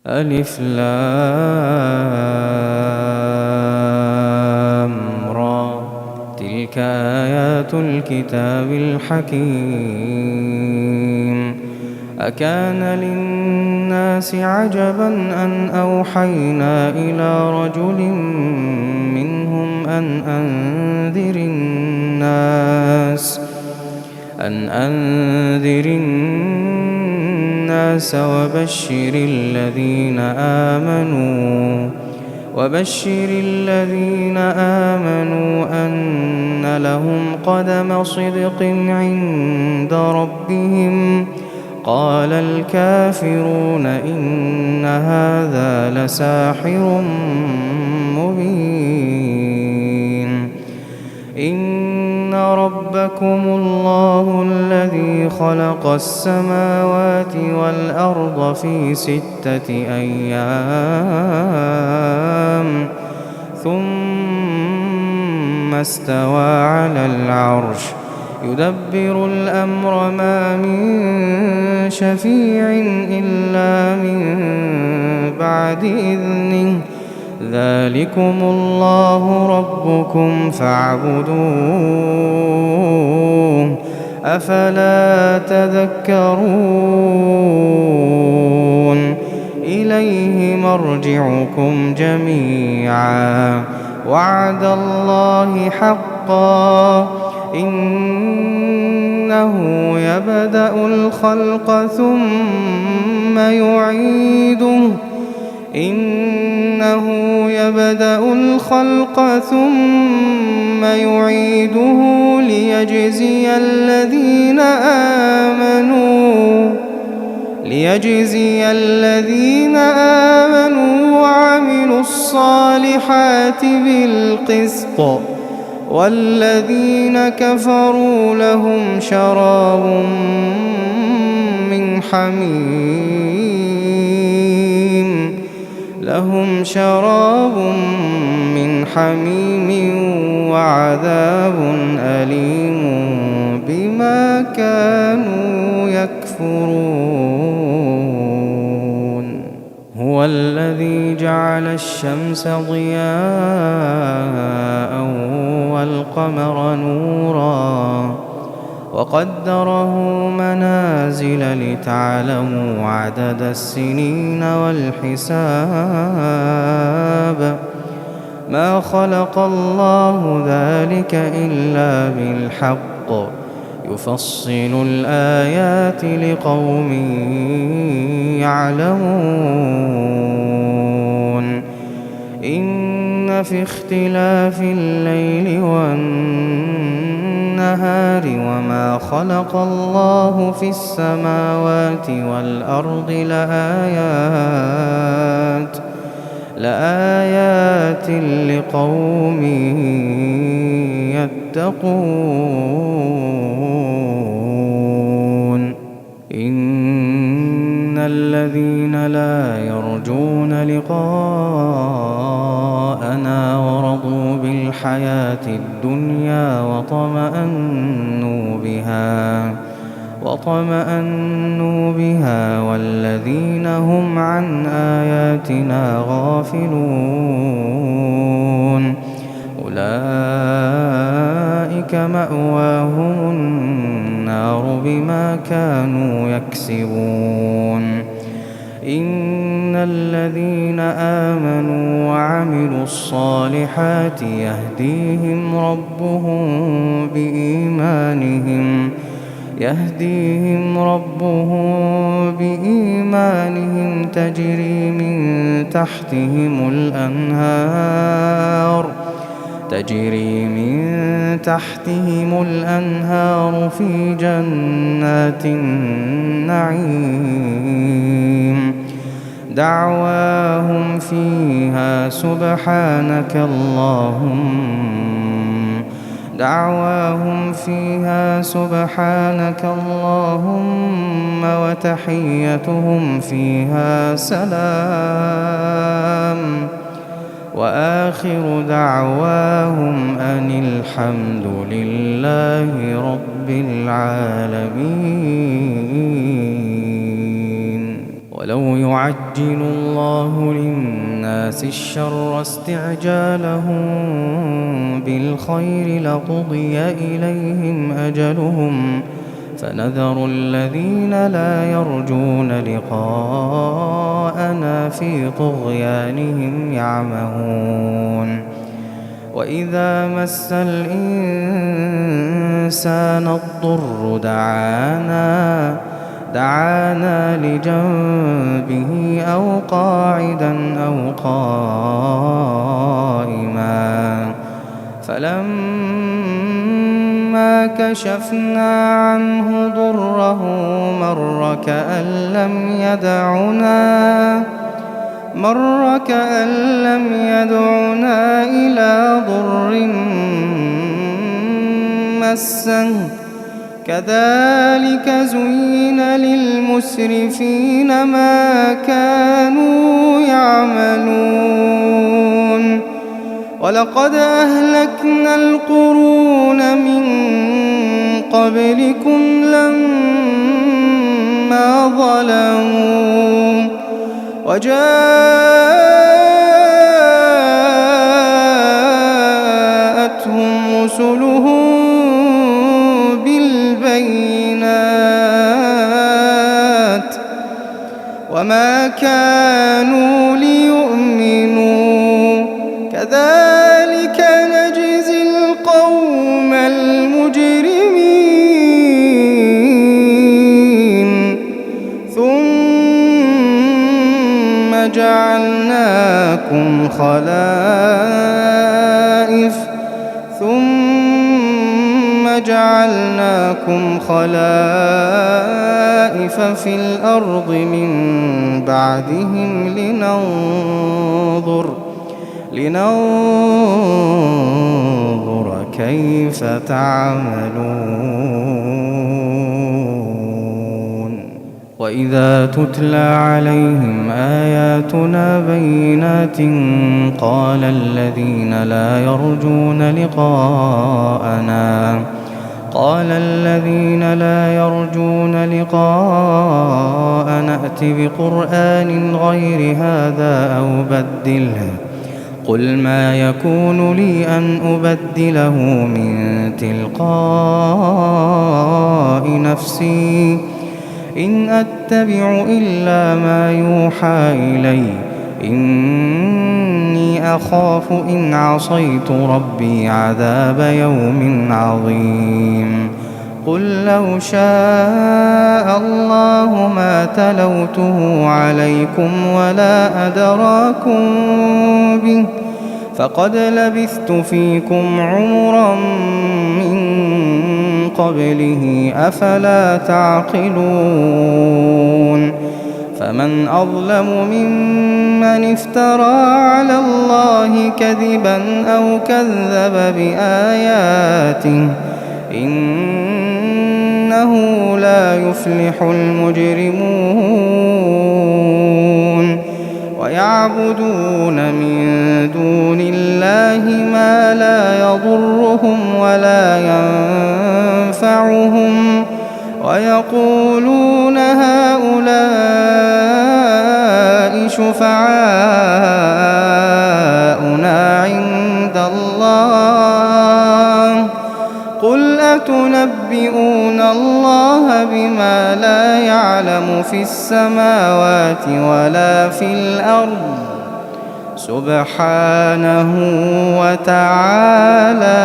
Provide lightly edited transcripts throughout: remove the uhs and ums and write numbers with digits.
ألف لام را. تلك آيات الكتاب الحكيم. أكان للناس عجبا أن أوحينا إلى رجل منهم أن أنذر الناس وبشر الذين آمنوا أن لهم قدم صدق عند ربهم. قال الكافرون إن هذا لساحر مبين. إن ربكم الله الذي خلق السماوات والأرض في 6 أيام ثم استوى على العرش يدبر الأمر ما من شفيع إلا من بعد إذنه. ذلكم الله ربكم فاعبدوه أفلا تذكرون. إليه مرجعكم جميعا وعد الله حقا. إنه يبدأ الخلق ثم يعيده ليجزي الذين آمنوا وعملوا الصالحات بالقسط. والذين كفروا لهم شراب من حميم وعذاب أليم بما كانوا يكفرون. هو الذي جعل الشمس ضياء والقمر نورا وقدره منازل لتعلموا عدد السنين والحساب. ما خلق الله ذلك إلا بالحق يفصل الآيات لقوم يعلمون. إن في اختلاف الليل والنهار وما خلق الله في السماوات والأرض لآيات لقوم يتقون. إن الذين لا يرجون لقاءنا ورضوا بالحياة الدنيا وطمأنوا بها والذين هم عن آياتنا غافلون أولئك مأواهم النار بما كانوا يكسبون. إن الذين آمنوا وعملوا الصالحات يهديهم ربهم تجري من تحتهم الأنهار في جنات النعيم. دعواهم فيها سبحانك اللهم وتحيتهم فيها سلام وآخر دعواهم أن الحمد لله رب العالمين. ولو يعجل الله للناس الشر استعجالهم بالخير لقضي إليهم أجلهم فنذر الذين لا يرجون لقاءنا في طغيانهم يعمهون وإذا مس الإنسان الضر دعانا لجنبه أو قاعدا أو قائما فلما كشفنا عنه ضره مر كأن لم يدعنا إلى ضر مسه كذلك زين للمسرفين ما كانوا يعملون ولقد أهلكنا القرون من قبلكم لما ظلموا وجاءتهم رسلهم بالبينات وما كانوا ليؤمنوا كذلك نجزي القوم المجرمين ثم جعلناكم خلائف في الأرض من بعدهم لننظر كيف تعملون وإذا تتلى عليهم آياتنا بينات قال الذين لا يرجون لقاءنا ائت بقرآن غير هذا أو بدله قل ما يكون لي أن أبدله من تلقاء نفسي إن أتبع إلا ما يوحى إلي إني أخاف إن عصيت ربي عذاب يوم عظيم قل لو شاء الله ما تلوته عليكم ولا أدراكم به فقد لبثت فيكم عمرا من قبله أفلا تعقلون فمن أظلم ممن افترى على الله كذبا أو كذب بآياته إنه لا يفلح المجرمون ويعبدون من دون الله ما لا يضرهم ولا ينفعهم ويقولون هؤلاء شفعاؤنا عند الله قل أتنبئون الله بما لا يعلم في السماوات ولا في الأرض سبحانه وتعالى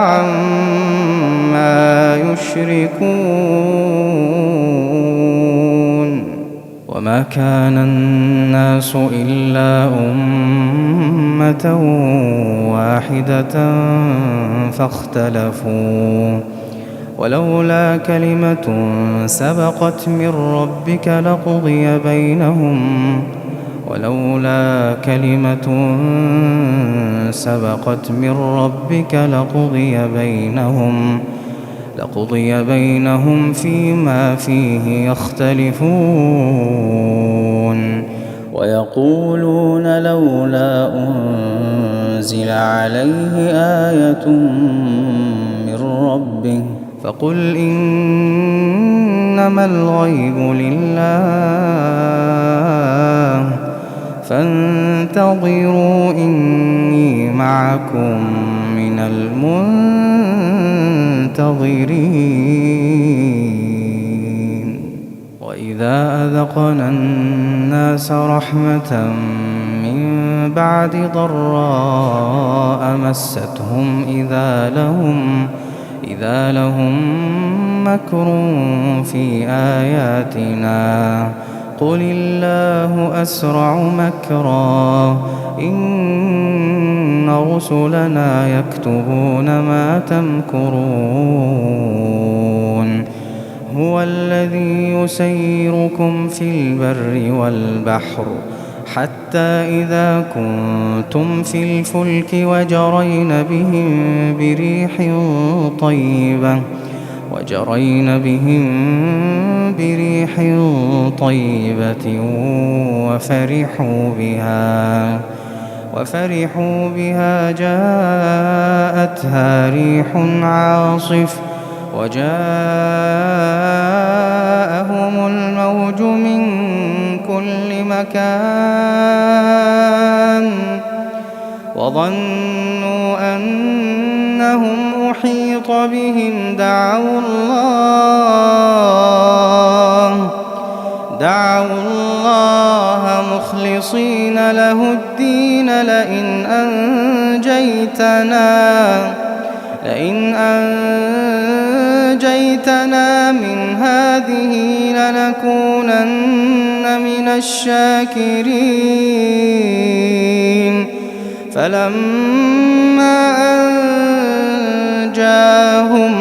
عما يشركون وما كان الناس إلا أمة واحدة فاختلفوا ولولا كلمة سبقت من ربك لقضي بينهم فيما فيه يختلفون ويقولون لولا أنزل عليه آية من ربه فقل إن إنما الغيب لله فانتظروا إني معكم من المنتظرين وإذا أذقنا الناس رحمة من بعد ضراء مستهم إذا لهم مكر في آياتنا قل الله أسرع مكرا إن رسلنا يكتبون ما تمكرون هو الذي يسيركم في البر والبحر حتى إذا كنتم في الفلك وجرين بهم بريح طيبة وفرحوا بها جاءتها ريح عاصف وجاءهم الموج من كل مكان وظنوا أنهم أحيط بهم دعوا الله مخلصين له الدين لئن أنجيتنا من هذه لنكونن من الشاكرين فلما أنجاهم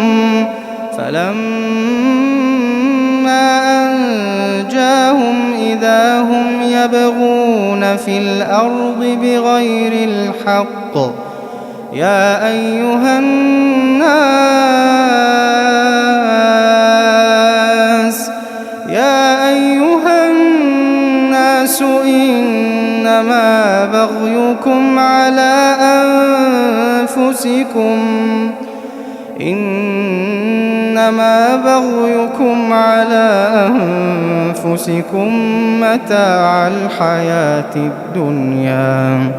إذا هم يبغون في الأرض بغير الحق يا أيها الناس إنما بغيكم على أنفسكم متاع الحياة الدنيا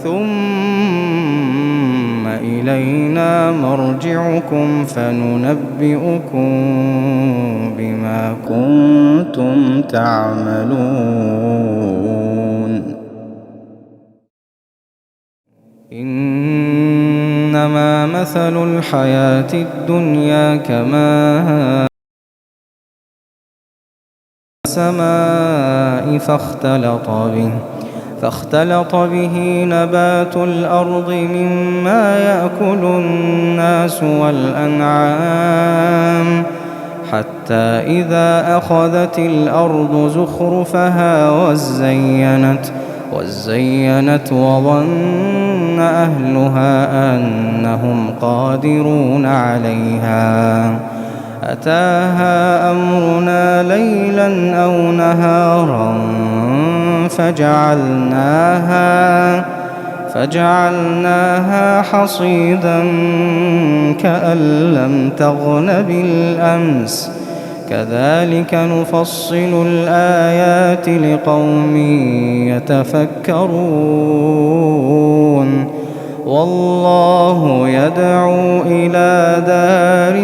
ثم إلينا مرجعكم فننبئكم بما كنتم تعملون إنما مثل الحياة الدنيا كماء السماء فاختلط به نبات الأرض مما يأكل الناس والأنعام حتى إذا أخذت الأرض زخرفها وزينت وظن أهلها أنهم قادرون عليها أتاها أمرنا ليلا أو نهارا فجعلناها حصيدا كأن لم تغن بالأمس كذلك نفصل الآيات لقوم يتفكرون والله يدعو إلى دار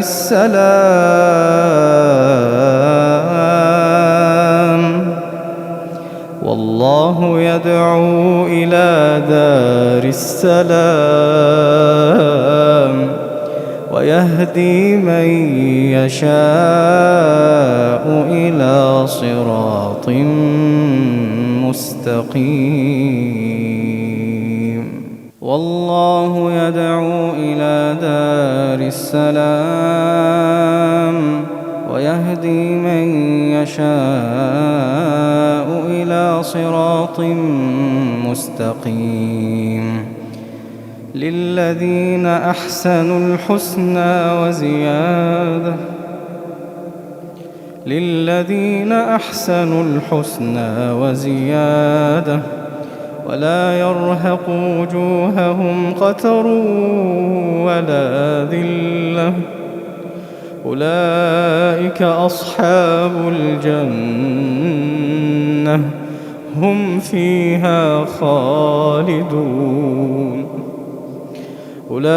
السلام ويهدي من يشاء إلى صراط مستقيم والله يدعو إلى دار السلام ويهدي من يشاء إلى صراط مستقيم للذين أحسنوا الحسنى وزيادة ولا يرهق وجوههم قتر ولا ذلة أولئك أصحاب الجنة هم فيها خالدون. أولئك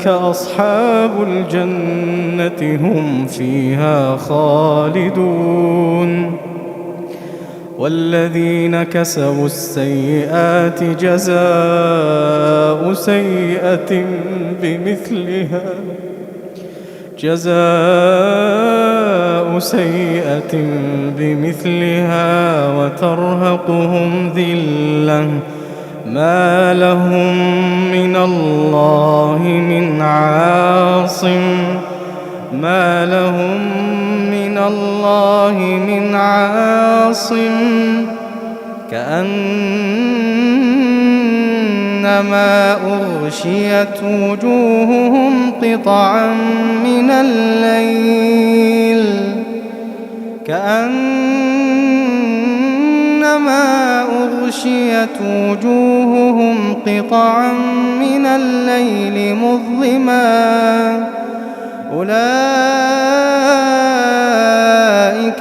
أصحاب الجنة هم فيها خالدون. والذين كسبوا السيئات جزاء سيئة بمثلها وترهقهم ذلة ما لهم من الله من عاصم كأنما أغشيت وجوههم قطعا من الليل مظلما أولئك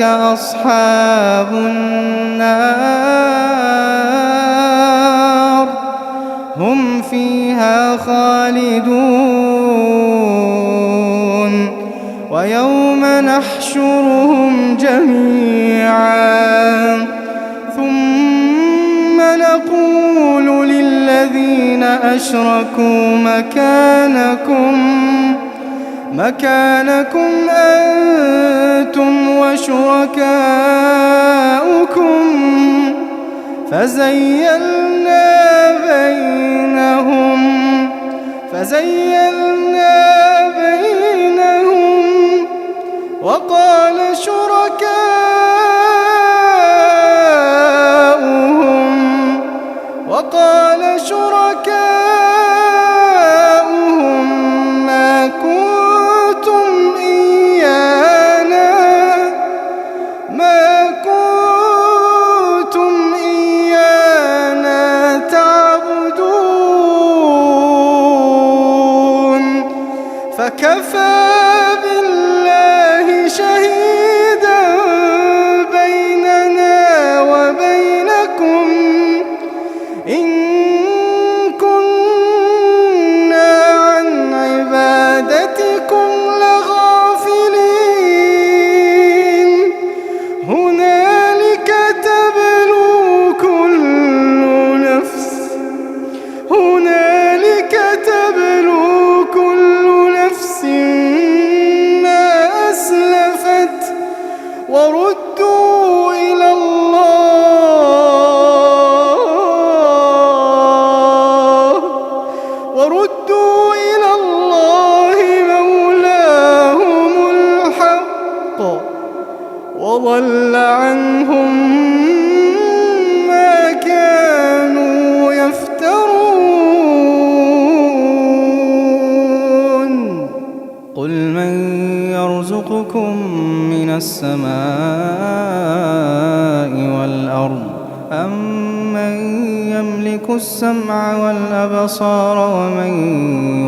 أصحاب النار هم فيها خالدون. ويوم نحشرهم جميعا ثم نقول للذين أشركوا مكانكم أنتم وشركاؤكم فزيلنا بينهم وقال شركاؤهم ما كنتم إيانا تعبدون فكفى بالله شهيدا بيننا وبينكم إن كنا عن عبادتكم لغافلين. هنالك تبلو كل نفس ما أسلفت وردوا إلى الله مولاهم الحق وضل عنهم ما كانوا يفترون. قل من يرزقكم من السماء والأرض أمن يملك السمع والأبصار ومن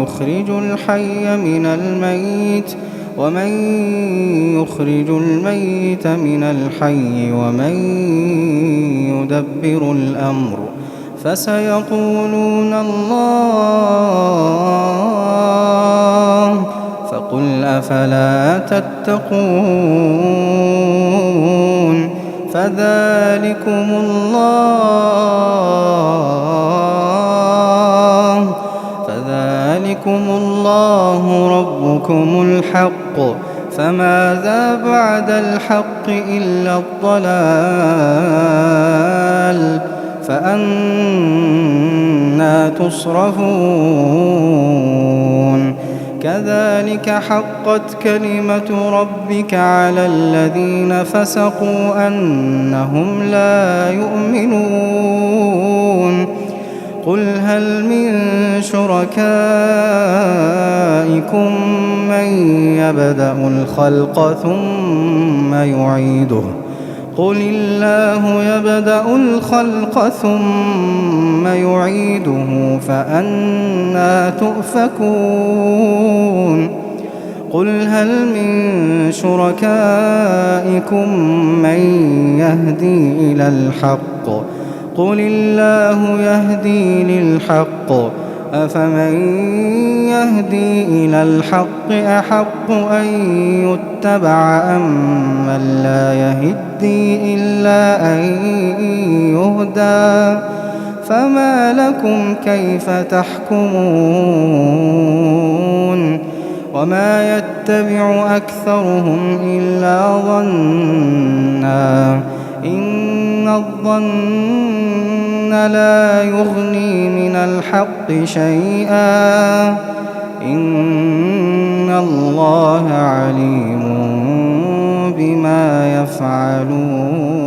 يخرج الميت من الحي ومن يدبر الأمر فسيقولون الله فقل أفلا تتقون. فذلكم الله ربكم الحق فماذا بعد الحق إلا الضلال فأنى تصرفون. كذلك حقت كلمة ربك على الذين فسقوا أنهم لا يؤمنون. قل هل من شركائكم من يبدأ الخلق ثم يعيده قل الله يبدأ الخلق ثم يعيده فأنى تؤفكون. قل هل من شركائكم من يهدي إلى الحق قل الله يهدي للحق أفمن يهدي إلى الحق أحق أن يتبع أم من لا يهدي إلا أن يهدى فما لكم كيف تحكمون وما يتبع أكثرهم إلا ظنا إن الظن لا يغني من الحق شيئا إن الله عليم بما يفعلون.